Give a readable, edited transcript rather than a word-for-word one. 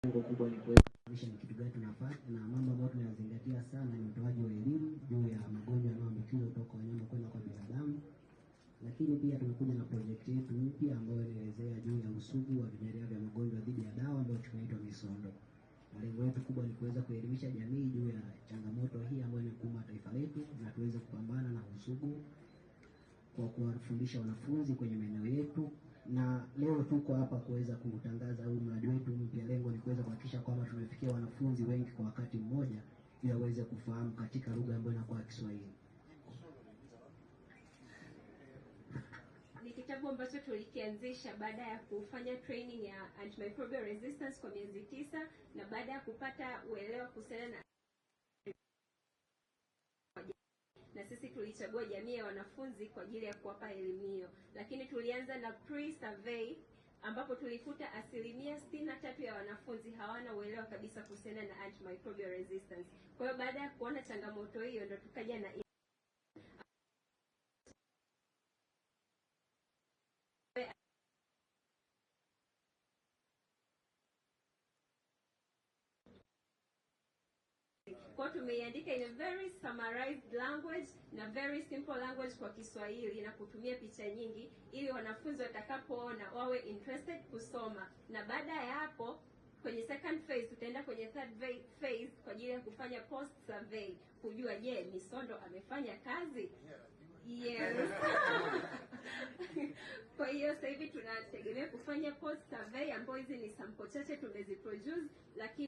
Lengo kubwa ni kuhakikisha ni kitu gani tunafanya, na mambo ambayo tunayazingatia sana ni utoaji wa elimu juu ya magonjwa yanayoambukizwa kutoka kwa wanyama kwenda kwa binadamu. Lakini pia tumekuja na project yetu mpya ambayo inaelezea juu ya usugu wa vimelea vya magonjwa dhidi ya dawa ambayo tunaitwa Misondo. Lengo letu kubwa ni kuweza kuelimisha jamii juu ya changamoto hii ambayo inakumba taifa letu, na tuweze kupambana na usugu kwa kuwafundisha wanafunzi kwenye maeneo yetu. Na leo tuko hapa kuweza kutangaza huu mradi wetu mpya. Lengo ni kuweza kuhakikisha kwamba tumefikia wanafunzi wengi kwa wakati mmoja ili waweze kufahamu katika lugha ambayo inakuwa Kiswahili. Ni kitabu ambacho tulikianzisha baada ya kufanya training ya antimicrobial resistance kwa miezi 9, na baada ya kupata uelewa kuhusiana na sisi tulichagua jamii ya wanafunzi kwa ajili ya kuwapa elimu hiyo. Lakini tulianza na pre-survey ambapo tulikuta 63% ya wanafunzi hawana uelewa kabisa kuhusiana na antimicrobial resistance. Kwa hiyo baada ya kuona changamoto hiyo ndo tukaja na kwa tumeiandika in a very summarized language na very simple language kwa Kiswahili na kutumia picha nyingi ili wanafunzi watakapoona wawe interested kusoma. Na baada ya hapo kwenye second phase tutaenda kwenye third phase kwa ajili ya kufanya post survey kujua je, Misondo amefanya kazi? Yes. Kwa hiyo sasa hivi tunategemea kufanya post survey ambapo hizi ni sample chache tumeziproduce, lakini